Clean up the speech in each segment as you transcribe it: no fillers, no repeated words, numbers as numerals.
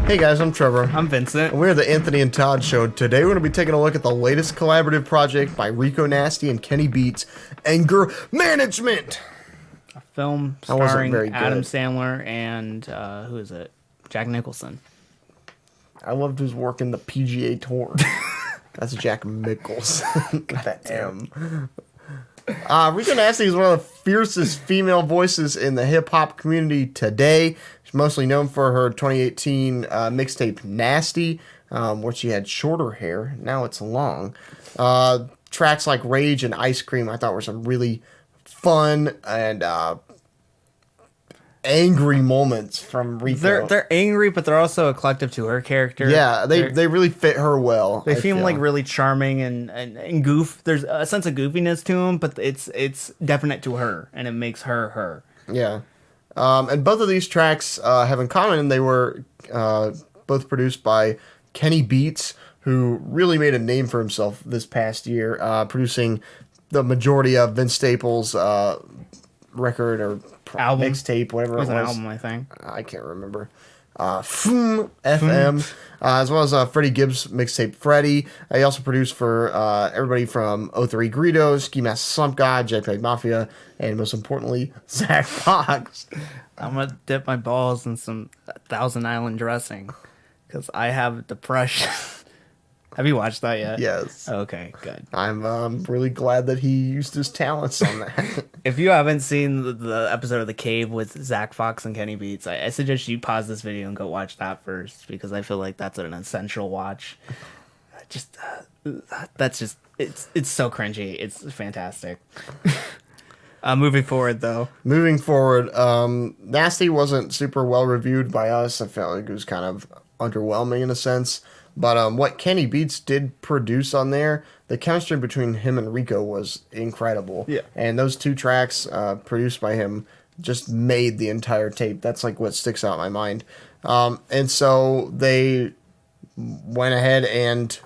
Hey guys, I'm Trevor. I'm Vincent. And we're the Anthony and Todd Show. Today we're going to be taking a look at the latest collaborative project by Rico Nasty and Kenny Beats, Anger Management. A film starring Adam Sandler and, who is it? Jack Nicholson. I loved his work in the PGA Tour. That's Jack Nicholson. That M. Rico Nasty is one of the fiercest female voices in the hip-hop community today. She's mostly known for her 2018 mixtape Nasty, where she had shorter hair. Now it's long. Tracks like Rage and Ice Cream I thought were some really fun and angry moments from Rico. They're angry, but they're also a collective to her character. Yeah, they really fit her well. They feel like really charming and goof. There's a sense of goofiness to them, but it's definite to her, and it makes her her. Yeah. And both of these tracks have in common, they were both produced by Kenny Beats, who really made a name for himself this past year, producing the majority of Vince Staples' record or album, mixtape, whatever it was. An album, I think. I can't remember. FM, as well as Freddie Gibbs' mixtape Freddie. He also produced for everybody from 03 Greedo, Ski Mask Slump God, JPEG Mafia, and most importantly, Zach Fox. I'm going to dip my balls in some Thousand Island dressing because I have depression. Have you watched that yet? Yes. Okay, good. I'm really glad that he used his talents on that. If you haven't seen the episode of The Cave with Zach Fox and Kenny Beats, I suggest you pause this video and go watch that first because I feel like that's an essential watch. It's so cringy. It's fantastic. Moving forward, Nasty wasn't super well reviewed by us. I felt like it was kind of underwhelming in a sense. But what Kenny Beats did produce on there, the chemistry between him and Rico was incredible. Yeah. And those two tracks produced by him just made the entire tape. That's like what sticks out in my mind. And so they went ahead and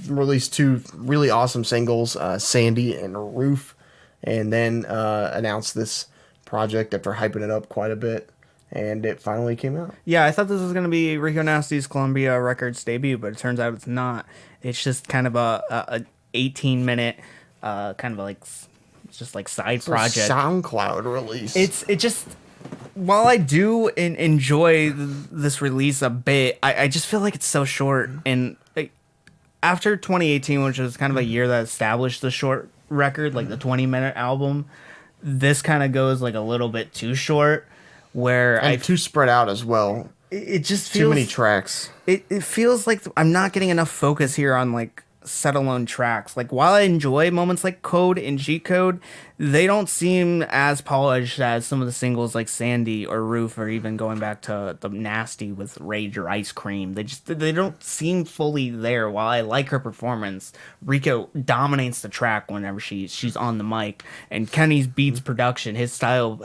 released two really awesome singles, Sandy and Roof, and then announced this project after hyping it up quite a bit. And it finally came out. Yeah, I thought this was going to be Rico Nasty's Columbia Records debut, but it turns out it's not. It's just kind of a 18-minute it's just like side project. SoundCloud release. It just, while I do enjoy this release a bit, I just feel like it's so short. And after 2018, which was kind of a year that established the short record, like the 20-minute album, this kind of goes like a little bit too short. And too spread out as well. It just feels too many tracks. It feels like I'm not getting enough focus here on like set alone tracks. Like while I enjoy moments like Code and G Code, they don't seem as polished as some of the singles like Sandy or Roof, or even going back to the Nasty with Rage or Ice Cream. They don't seem fully there. While I like her performance, Rico dominates the track whenever she's on the mic, and Kenny's Beats production, his style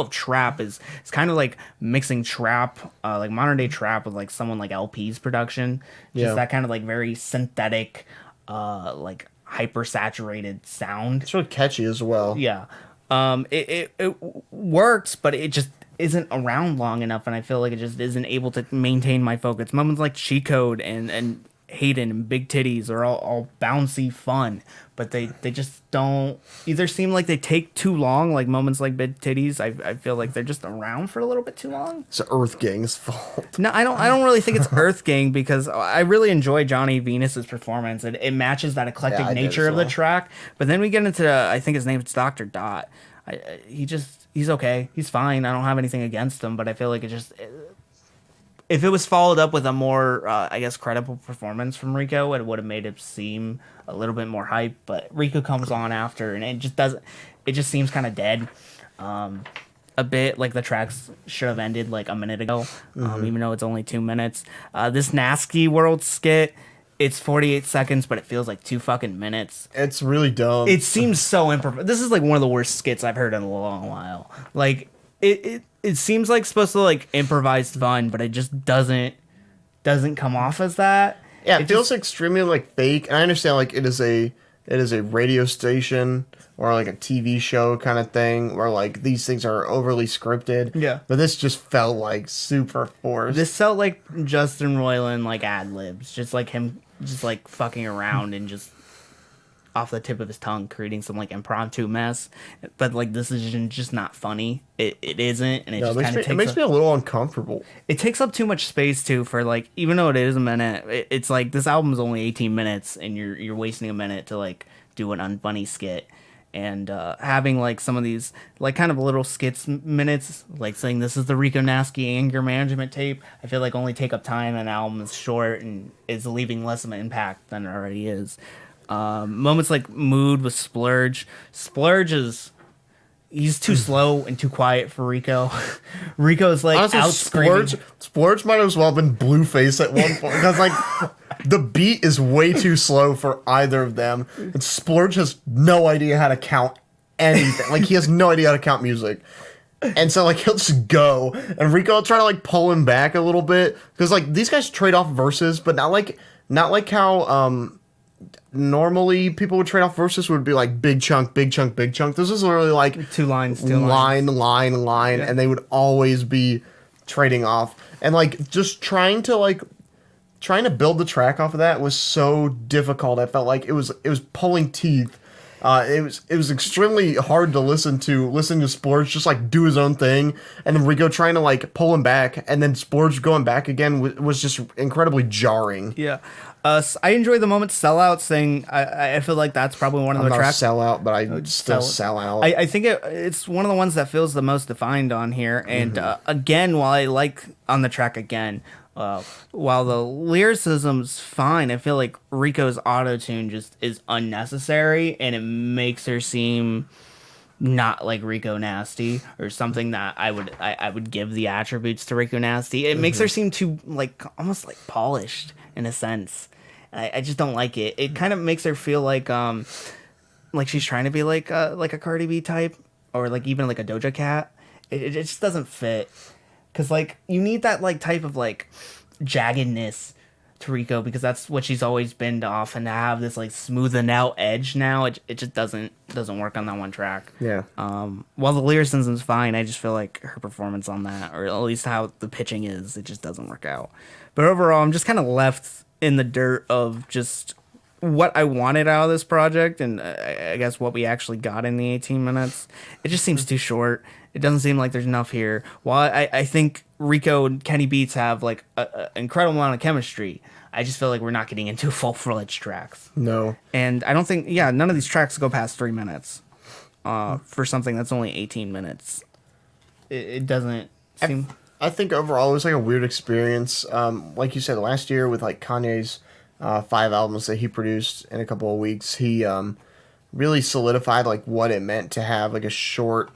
of trap is kind of like mixing trap, like modern day trap, with like someone like LP's production. Just that kind of like very synthetic, like hyper saturated sound. It's really catchy as well. Yeah. It works, but it just isn't around long enough, and I feel like it just isn't able to maintain my focus. Moments like She Code and Hatin and Big Titties are all bouncy fun, but they just don't either seem like they take too long, like moments like Big Titties. I feel like they're just around for a little bit too long. It's Earth Gang's fault. No, I don't really think it's Earth Gang, because I really enjoy Johnny Venus's performance. It matches that eclectic nature of the track. But then we get into, I think his name's Dr. Dot. He's okay. He's fine. I don't have anything against him, but I feel like if it was followed up with a more, credible performance from Rico, it would have made it seem a little bit more hype. But Rico comes on after, and it just seems kind of dead. A bit like the tracks should have ended like a minute ago, even though it's only 2 minutes. This Nasty World skit, it's 48 seconds, but it feels like 2 fucking minutes. It's really dumb. It seems so imperfect. This is like one of the worst skits I've heard in a long while. Like, it seems like supposed to like improvised fun, but it just doesn't come off as that. Yeah, it feels extremely like fake. And I understand like it is a it is a radio station or like a TV show kind of thing where like these things are overly scripted. Yeah. But this just felt like super forced. This felt like Justin Roiland like ad libs, just like him, just like fucking around and just off the tip of his tongue creating some like impromptu mess. But like this is just not funny. It isn't, and it just kind of it makes me a little uncomfortable. It takes up too much space too for like, even though it is a minute, it's like this album is only 18 minutes and you're wasting a minute to like do an unfunny skit. And having like some of these like kind of little skits minutes, like saying this is the Rico Nasty anger management tape, I feel like only take up time. An album is short and is leaving less of an impact than it already is. Moments like Mood with Splurge. Splurge he's too slow and too quiet for Rico. Rico's like Honestly, out screaming. Splurge might as well have been Blueface at one point because like the beat is way too slow for either of them, and Splurge has no idea how to count anything. Like he has no idea how to count music, and so like he'll just go, and Rico will try to like pull him back a little bit because like these guys trade off verses, but not like how normally people would trade off verses would be like big chunk, big chunk, big chunk. This is literally like two lines, line, Yeah. and they would always be trading off. And like just trying to build the track off of that was so difficult. I felt like it was pulling teeth. It was extremely hard to listen to Splurge just like do his own thing, and then Rico trying to like pull him back, and then Splurge going back again was just incredibly jarring. Yeah. I enjoy the moment Sellout saying, I feel like that's probably one of the tracks. I'm not a sellout, but I still sell out. I think it's one of the ones that feels the most defined on here. And again, while I like on the track again, while the lyricism's fine, I feel like Rico's auto-tune just is unnecessary, and it makes her seem not like Rico Nasty or something that I would give the attributes to Rico Nasty. It makes her seem too like almost like polished in a sense. I just don't like it. It kind of makes her feel like she's trying to be like a Cardi B type or like even like a Doja Cat. It just doesn't fit. Cause like you need that like type of like jaggedness to Rico because that's what she's always been to often have this like smoothing out edge now. It just doesn't work on that one track. Yeah. While the lyricism's fine, I just feel like her performance on that, or at least how the pitching is, it just doesn't work out. But overall, I'm just kind of left in the dirt of just what I wanted out of this project, and I guess what we actually got in the 18 minutes. It just seems too short. It doesn't seem like there's enough here. While I think Rico and Kenny Beats have like an incredible amount of chemistry, I just feel like we're not getting into full-fledged tracks. No. And I don't think, none of these tracks go past 3 minutes for something that's only 18 minutes. It doesn't seem... I think overall it was like a weird experience. Like you said, last year with like Kanye's 5 albums that he produced in a couple of weeks, he really solidified like what it meant to have like a short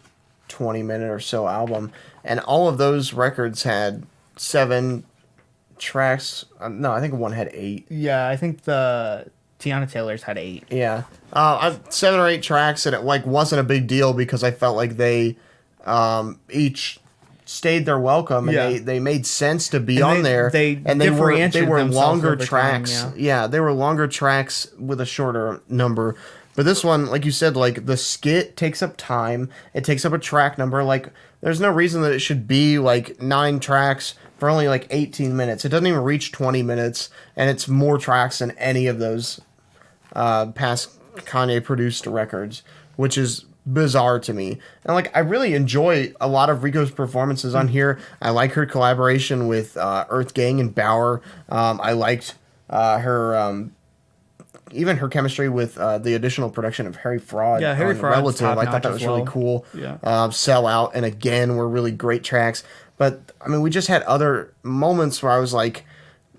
20-minute or so album. And all of those records had 7 tracks. No, I think one had 8. Yeah, I think the Tiana Taylor's had 8. Yeah. 7 or 8 tracks, and it like wasn't a big deal because I felt like they each stayed their welcome, and they made sense to be on there. They were longer over tracks. time, yeah, they were longer tracks with a shorter number. But this one, like you said, like the skit takes up time. It takes up a track number. Like there's no reason that it should be like 9 tracks for only like 18 minutes. It doesn't even reach 20 minutes, and it's more tracks than any of those past Kanye produced records, which is bizarre to me. And like I really enjoy a lot of Rico's performances on here. I like her collaboration with Earth Gang and Bauer. I liked her even her chemistry with the additional production of Harry Fraud. Yeah, Harry Fraud's Relative. I thought that was really cool. Yeah. Sell Out and Again were really great tracks. But I mean, we just had other moments where I was like,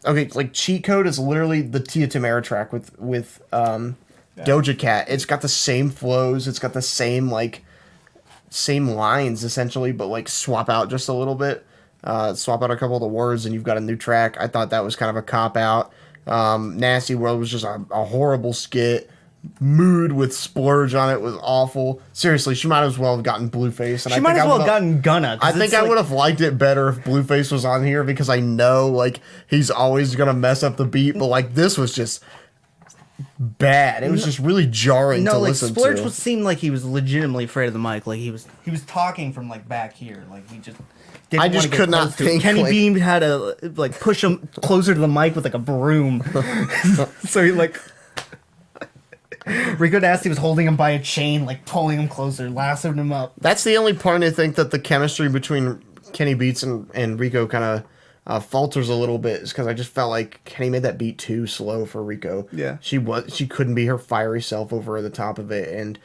okay, like Cheat Code is literally the Tia Tamera track with Doja Cat. It's got the same flows. It's got the same lines essentially, but like swap out just a little bit. Swap out a couple of the words, and you've got a new track. I thought that was kind of a cop out. Nasty World was just a horrible skit. Mood with Splurge on it was awful. Seriously, she might as well have gotten Blueface. And She might as well have gotten Gunna. I think I would have liked it better if Blueface was on here because I know like he's always gonna mess up the beat, but like this was just bad. It was just really jarring to listen Splurge to. seemed like he was legitimately afraid of the mic. Like he was talking from like back here. Like he just didn't I just wanna get could not close to it. think, Kenny like- Beam had to like push him closer to the mic with like a broom. So he like Rico Nasty was holding him by a chain, like pulling him closer, lassoing him up. That's the only part I think that the chemistry between Kenny Beats and Rico kind of falters a little bit, is because I just felt like Kenny made that beat too slow for Rico. Yeah. She couldn't be her fiery self over the top of it, and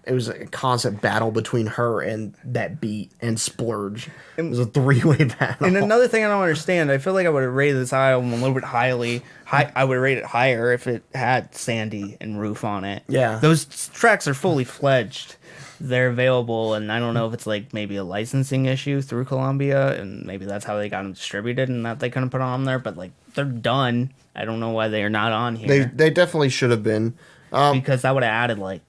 it was a constant battle between her and that beat and Splurge. It was a three-way battle. And another thing I don't understand, I feel like I would have rated this album a little bit highly. I would rate it higher if it had Sandy and Roof on it. Yeah. Those tracks are fully fledged. They're available, and I don't know if it's like maybe a licensing issue through Columbia, and maybe that's how they got them distributed and that they couldn't put on there, but like they're done. I don't know why they are not on here. They definitely should have been. Because that would have added like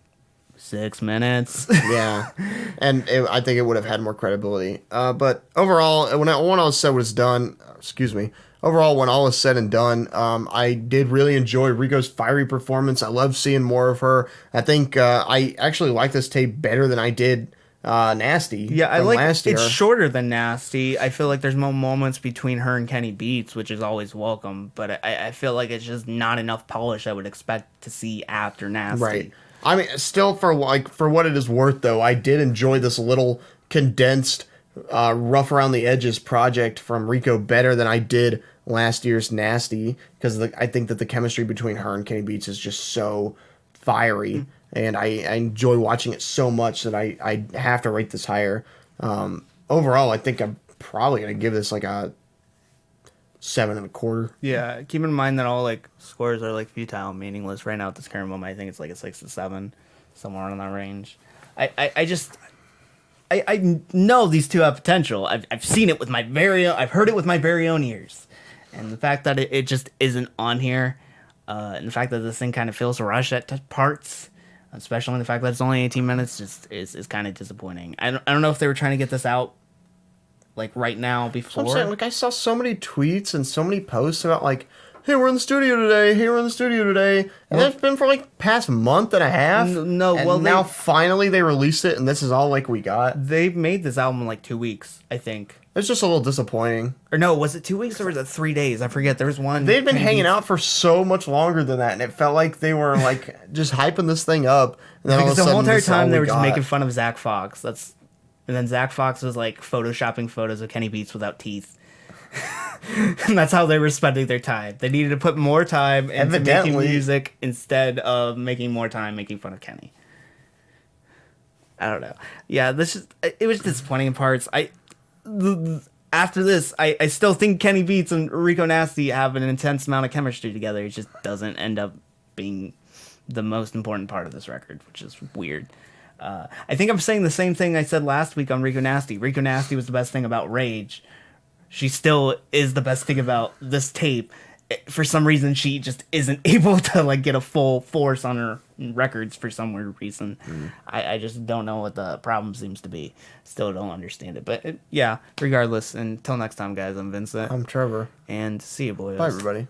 6 minutes. Yeah, and I think it would have had more credibility. But overall, when all was said was done, overall, when all was said and done, I did really enjoy Rico's fiery performance. I love seeing more of her. I think I actually like this tape better than I did Nasty. Yeah, I from like last year. it's shorter than Nasty. I feel like there's more moments between her and Kenny Beats, which is always welcome, but I feel like it's just not enough polish I would expect to see after Nasty. Right. I mean, still for what it is worth, though, I did enjoy this little condensed, rough around the edges project from Rico better than I did last year's Nasty, because I think that the chemistry between her and Kenny Beats is just so fiery, and I enjoy watching it so much that I have to rate this higher. Overall, I think I'm probably gonna give this like a 7.25. Yeah, keep in mind that all like scores are like futile, meaningless. Right now at this current moment, I think it's like a 6 to 7, somewhere in that range. I know these two have potential. I've seen it with my I've heard it with my very own ears, and the fact that it just isn't on here, and the fact that this thing kind of feels rushed at parts, especially the fact that it's only 18 minutes, just is kind of disappointing. I don't know if they were trying to get this out like right now before. I'm saying, like, I saw so many tweets and so many posts about like, hey, we're in the studio today. Hey, we're in the studio today. And that's been for like past month and a half. No, and well, now finally they released it, and this is all like we got. They've made this album in like 2 weeks, I think. It's just a little disappointing. Or no, was it 2 weeks or was it 3 days? I forget. There was one. They've been hanging out for so much longer than that, and it felt like they were like just hyping this thing up. And then all of Because a the whole sudden, entire this is all time they we were just got. making fun of Zach Fox. And then Zach Fox was like photoshopping photos of Kenny Beats without teeth. And that's how they were spending their time. They needed to put more time into making Evidently. music instead of making more time making fun of Kenny. I don't know. Yeah, it was disappointing in parts. After this, I still think Kenny Beats and Rico Nasty have an intense amount of chemistry together. It just doesn't end up being the most important part of this record, which is weird. I think I'm saying the same thing I said last week on Rico Nasty. Rico Nasty was the best thing about Rage. She still is the best thing about this tape. For some reason, she just isn't able to like get a full force on her records for some weird reason. I just don't know what the problem seems to be. Still don't understand it. But yeah, regardless, until next time, guys, I'm Vincent. I'm Trevor. And see you, boys. Bye, everybody.